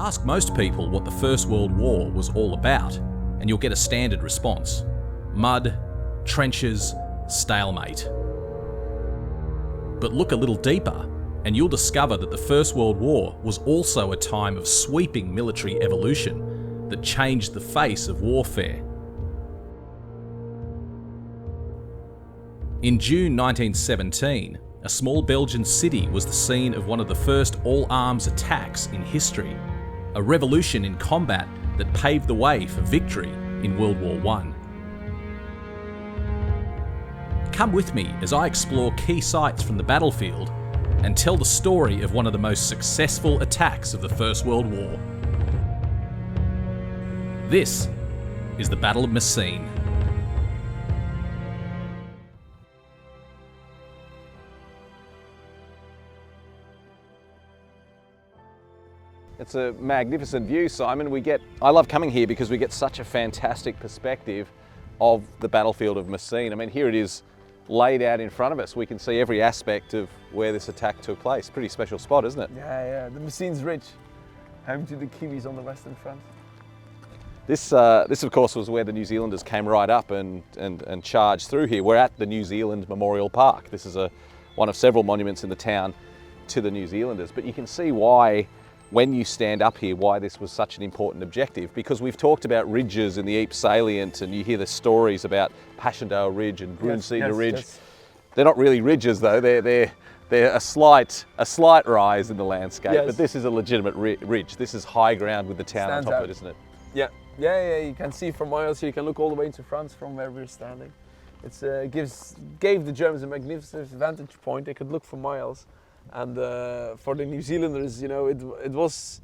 Ask most people what the First World War was all about, and you'll get a standard response. Mud, trenches, stalemate. But look a little deeper, and you'll discover that the First World War was also a time of sweeping military evolution that changed the face of warfare. In June 1917, a small Belgian city was the scene of one of the first all-arms attacks in history, a revolution in combat that paved the way for victory in World War I. Come with me as I explore key sites from the battlefield and tell the story of one of the most successful attacks of the First World War. This is the Battle of Messines. It's a magnificent view, Simon. I love coming here because we get such a fantastic perspective of the battlefield of Messines. I mean, here it is laid out in front of us. We can see every aspect of where this attack took place. Pretty special spot, isn't it? Yeah, the Messines Ridge, home to the Kiwis on the Western Front. This of course, was where the New Zealanders came right up and charged through here. We're at the New Zealand Memorial Park. This is one of several monuments in the town to the New Zealanders. But you can see why, when you stand up here, why this was such an important objective, because we've talked about ridges in the Ypres Salient, and you hear the stories about Passchendaele Ridge and Brunswick Ridge. Yes. They're not really ridges though, they're a slight rise in the landscape, yes. But this is a legitimate ridge. This is high ground with the town on top of it, isn't it? Yeah, you can see from miles here, you can look all the way into France from where we're standing. It gave the Germans a magnificent vantage point. They could look for miles. And for the New Zealanders, it was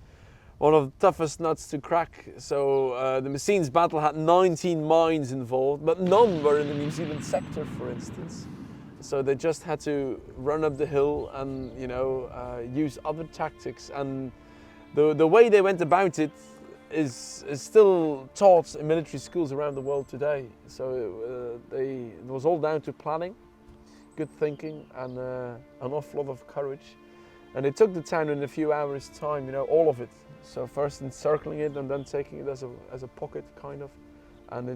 one of the toughest nuts to crack. So the Messines battle had 19 mines involved, but none were in the New Zealand sector, for instance. So they just had to run up the hill and use other tactics. And the way they went about it is still taught in military schools around the world today. So it was all down to planning, good thinking, and an awful lot of courage. And they took the town in a few hours' time, all of it. So first encircling it and then taking it as a pocket, kind of. And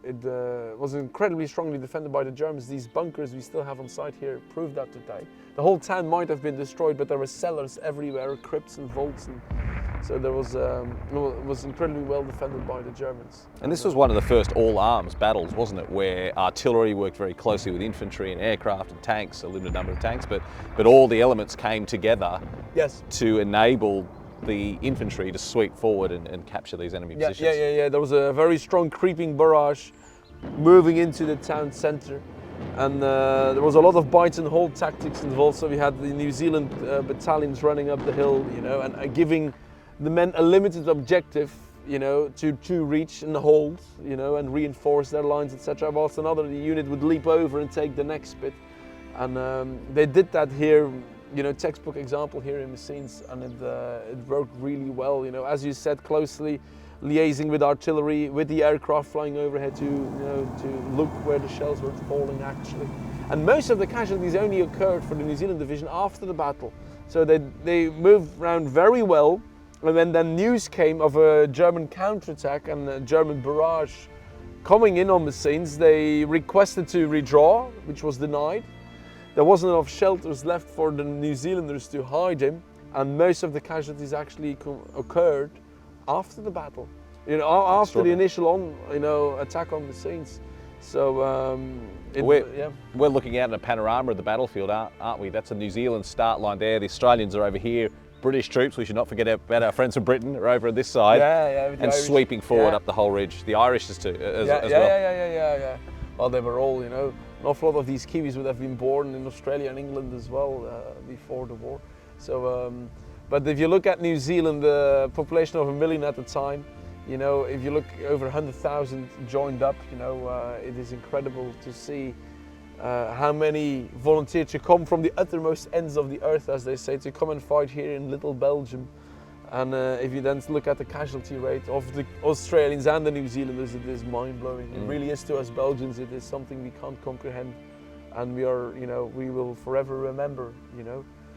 it was incredibly strongly defended by the Germans. These bunkers we still have on site here prove that today. The whole town might have been destroyed, but there were cellars everywhere, crypts and vaults, and so there it was incredibly well defended by the Germans. And this was one of the first all-arms battles, wasn't it, where artillery worked very closely with infantry and aircraft and tanks, a limited number of tanks, but all the elements came together, yes, to enable the infantry to sweep forward and capture these enemy positions. Yeah. There was a very strong creeping barrage moving into the town centre, and there was a lot of bite and hold tactics involved. So we had the New Zealand battalions running up the hill, and giving the men a limited objective, to reach and hold, and reinforce their lines, etc. Whilst another unit would leap over and take the next bit, and they did that here. Textbook example here in Messines, and it worked really well. As you said, closely liaising with artillery, with the aircraft flying overhead to look where the shells were falling actually. And most of the casualties only occurred for the New Zealand division after the battle. So they moved around very well, and when then news came of a German counterattack and a German barrage coming in on Messines, they requested to redraw, which was denied. There wasn't enough shelters left for the New Zealanders to hide in, and most of the casualties actually occurred after the battle, after the initial attack on Messines. So we're looking out at a panorama of the battlefield, aren't we? That's a New Zealand start line there. The Australians are over here. British troops, we should not forget about our friends from Britain, are over on this side, and Irish, sweeping forward up the whole ridge. The Irish as well. Yeah. Well, they were all, an awful lot of these Kiwis would have been born in Australia and England as well before the war. So, but if you look at New Zealand, the population of 1 million at the time, if you look over 100,000 joined up, it is incredible to see how many volunteered to come from the uttermost ends of the earth, as they say, to come and fight here in little Belgium. And if you then look at the casualty rate of the Australians and the New Zealanders, it is mind-blowing. It really is to us Belgians. It is something we can't comprehend, and we will forever remember.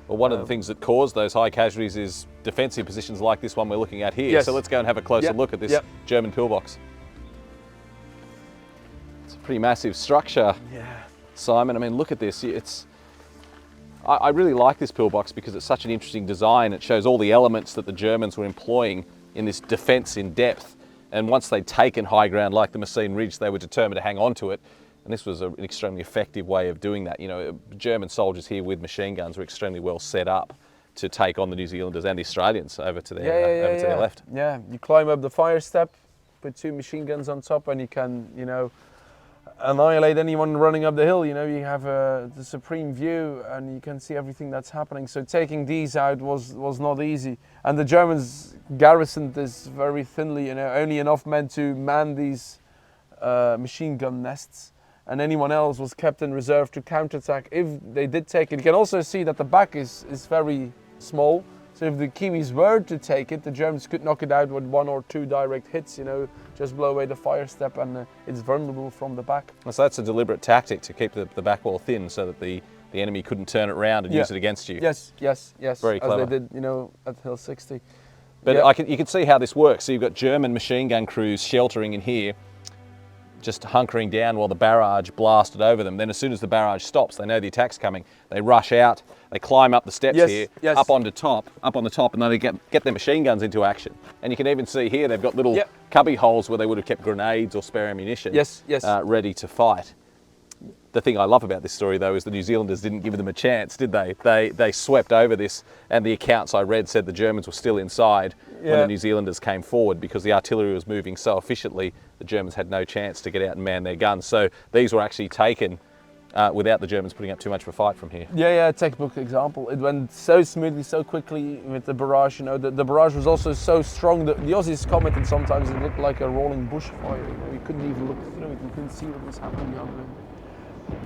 Well, one of the things that caused those high casualties is defensive positions like this one we're looking at here. Yes. So let's go and have a closer look at this German pillbox. It's a pretty massive structure, Simon. I mean, look at this. I really like this pillbox because it's such an interesting design. It shows all the elements that the Germans were employing in this defence in depth. And once they'd taken high ground like the Messines Ridge, they were determined to hang on to it. And this was an extremely effective way of doing that. You know, German soldiers here with machine guns were extremely well set up to take on the New Zealanders and the Australians over to their left. Yeah, you climb up the fire step, put 2 machine guns on top, and you can, you know, annihilate anyone running up the hill. You know, you have the supreme view and you can see everything that's happening. So taking these out was not easy. And the Germans garrisoned this very thinly, you know, only enough men to man these machine gun nests. And anyone else was kept in reserve to counterattack if they did take it. You can also see that the back is very small. So if the Kiwis were to take it, the Germans could knock it out with 1 or 2 direct hits, you know, just blow away the fire step, and it's vulnerable from the back. So that's a deliberate tactic to keep the back wall thin so that the enemy couldn't turn it around and use it against you. Yes. Very clever. As they did, you know, at Hill 60. But you can see how this works. So you've got German machine gun crews sheltering in here, just hunkering down while the barrage blasted over them. Then as soon as the barrage stops, they know the attack's coming. They rush out, they climb up the steps here, up on the top, and then they get their machine guns into action. And you can even see here they've got little cubby holes where they would have kept grenades or spare ammunition ready to fight. The thing I love about this story, though, is the New Zealanders didn't give them a chance, did they? They swept over this, and the accounts I read said the Germans were still inside when the New Zealanders came forward because the artillery was moving so efficiently, the Germans had no chance to get out and man their guns. So these were actually taken without the Germans putting up too much of a fight from here. Yeah, textbook example. It went so smoothly, so quickly with the barrage. You know, the barrage was also so strong that the Aussies commented sometimes it looked like a rolling bushfire. You know, you couldn't even look through it. You couldn't see what was happening behind them.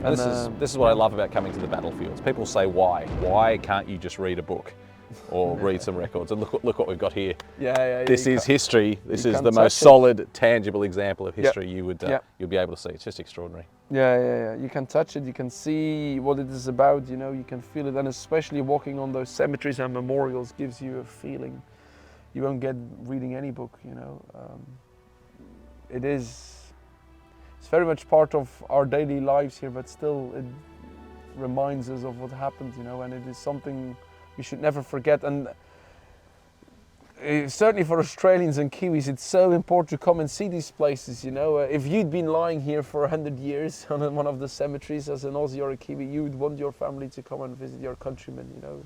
And this is what I love about coming to the battlefields. People say, why? Why can't you just read a book or read some records? And look what we've got here. This is history. This is the most solid, tangible example of history you'll be able to see. It's just extraordinary. Yeah. You can touch it. You can see what it is about. You know, you can feel it, and especially walking on those cemeteries and memorials gives you a feeling you won't get reading any book. You know, it's very much part of our daily lives here, but still it reminds us of what happened, you know, and it is something we should never forget. And certainly for Australians and Kiwis, it's so important to come and see these places, you know. If you'd been lying here for 100 years on one of the cemeteries as an Aussie or a Kiwi, you would want your family to come and visit your countrymen, you know.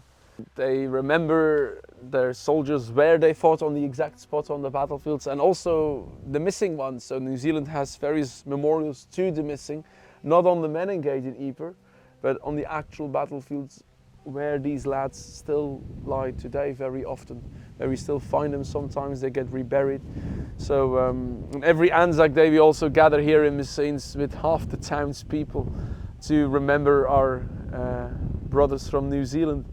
They remember their soldiers where they fought on the exact spot on the battlefields, and also the missing ones. So New Zealand has various memorials to the missing, not on the men engaged in Ypres, but on the actual battlefields where these lads still lie today very often, where we still find them. Sometimes they get reburied. So on every Anzac Day we also gather here in Messines with half the townspeople to remember our brothers from New Zealand.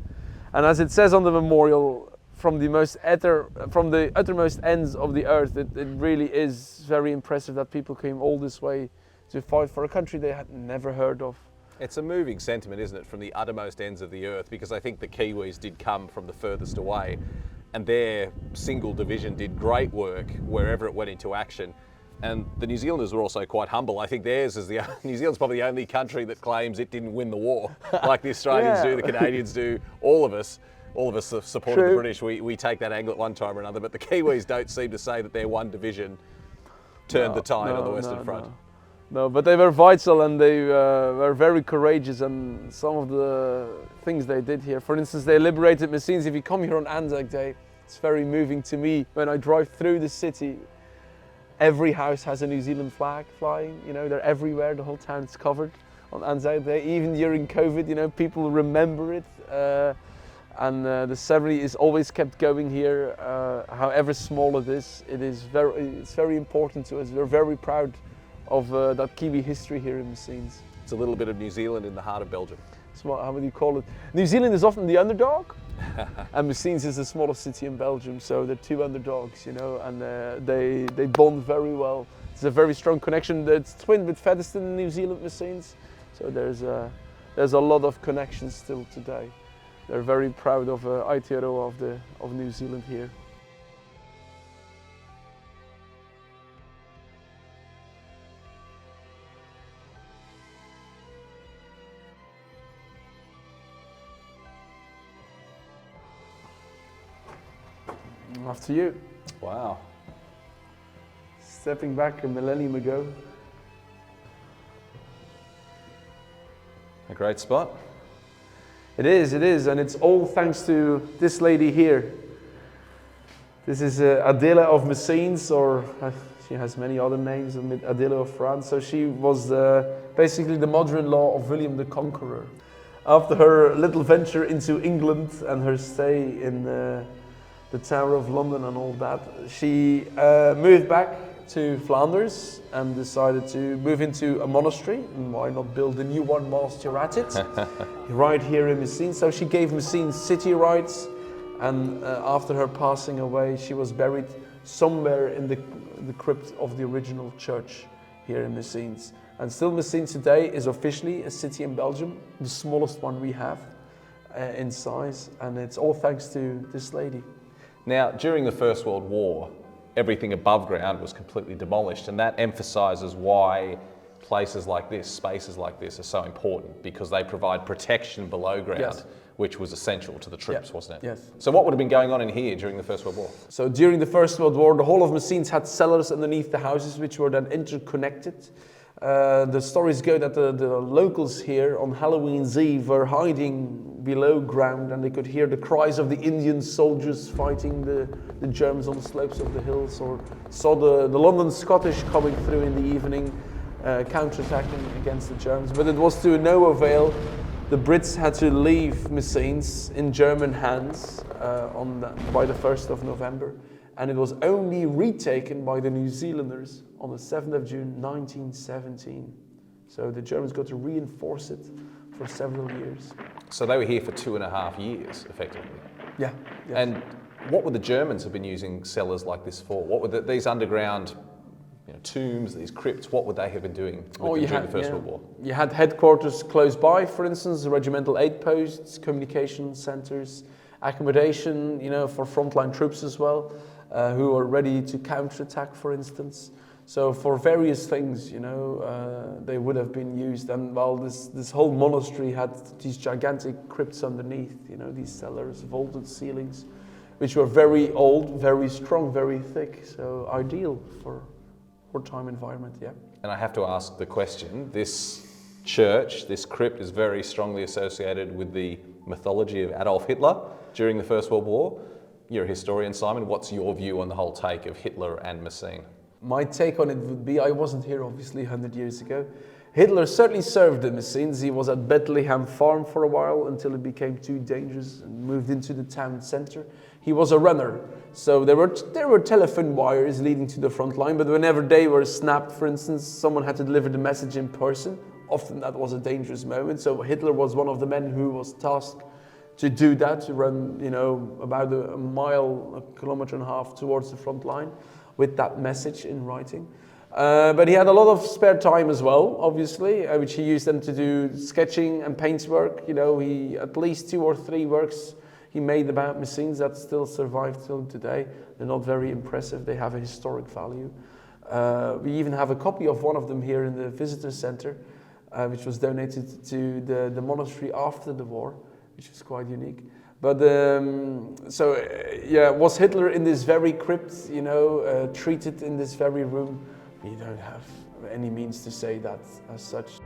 And as it says on the memorial, from the uttermost ends of the earth, it really is very impressive that people came all this way to fight for a country they had never heard of. It's a moving sentiment, isn't it, from the uttermost ends of the earth, because I think the Kiwis did come from the furthest away, and their single division did great work wherever it went into action. And the New Zealanders were also quite humble. I think New Zealand's probably the only country that claims it didn't win the war, like the Australians do, the Canadians do, all of us have supported the British. We take that angle at one time or another, but the Kiwis don't seem to say that their one division turned the tide on the Western Front. No, but they were vital, and they were very courageous, and some of the things they did here. For instance, they liberated Messines. If you come here on Anzac Day, it's very moving to me. When I drive through the city, every house has a New Zealand flag flying. You know, they're everywhere. The whole town's covered on Anzac Day. Even during COVID, you know, people remember it. And the ceremony is always kept going here, however small it is. It's very important to us. We're very proud of that Kiwi history here in Messines. It's a little bit of New Zealand in the heart of Belgium. So how would you call it? New Zealand is often the underdog, and Messines is the smallest city in Belgium, so they're two underdogs, you know, and they bond very well. It's a very strong connection. It's twinned with Featherston in New Zealand, Messines, so there's a lot of connections still today. They're very proud of Aotearoa of New Zealand here. After you. Wow. Stepping back a millennium ago. A great spot. It is, and it's all thanks to this lady here. This is Adela of Messines, or she has many other names, Adela of France. So she was basically the mother-in-law of William the Conqueror. After her little venture into England and her stay in the Tower of London and all that, she moved back to Flanders and decided to move into a monastery, and why not build a new one whilst you're at it, right here in Messines. So she gave Messines city rights, and after her passing away, she was buried somewhere in the crypt of the original church here in Messines. And still Messines today is officially a city in Belgium, the smallest one we have in size, and it's all thanks to this lady. Now, during the First World War, everything above ground was completely demolished, and that emphasises why places like this, spaces like this, are so important, because they provide protection below ground, Yes. which was essential to the troops, wasn't it? Yes. So what would have been going on in here during the First World War? So during the First World War, the whole of Messines had cellars underneath the houses, which were then interconnected. The stories go that the locals here on Halloween's Eve were hiding below ground, and they could hear the cries of the Indian soldiers fighting the Germans on the slopes of the hills, or saw the London Scottish coming through in the evening, counterattacking against the Germans. But it was to no avail. The Brits had to leave Messines in German hands by the 1st of November, and it was only retaken by the New Zealanders on the 7th of June 1917. So the Germans got to reinforce it for several years. So they were here for 2.5 years, effectively. Yeah. Yes. And what would the Germans have been using cellars like this for? What would these underground tombs, these crypts, what would they have been doing during the First World War? You had headquarters close by, for instance, the regimental aid posts, communication centres, accommodation, for frontline troops as well, who are ready to counterattack, for instance. So for various things, they would have been used. And while this whole monastery had these gigantic crypts underneath, these cellars, vaulted ceilings, which were very old, very strong, very thick. So ideal for wartime environment, yeah. And I have to ask the question, this church, this crypt, is very strongly associated with the mythology of Adolf Hitler during the First World War. You're a historian, Simon. What's your view on the whole take of Hitler and Messines? My take on it would be, I wasn't here obviously 100 years ago. Hitler certainly served in Messines. He was at Bethlehem Farm for a while until it became too dangerous and moved into the town centre. He was a runner, so there were telephone wires leading to the front line, but whenever they were snapped, for instance, someone had to deliver the message in person. Often that was a dangerous moment, so Hitler was one of the men who was tasked to do that, to run, about a mile, a kilometre and a half towards the front line with that message in writing. But he had a lot of spare time as well, obviously, which he used then to do sketching and paintwork. He at least 2 or 3 works he made about Messines that still survive till today. They're not very impressive. They have a historic value. We even have a copy of one of them here in the visitor center, which was donated to the monastery after the war, which is quite unique. But was Hitler in this very crypt, treated in this very room? We don't have any means to say that as such.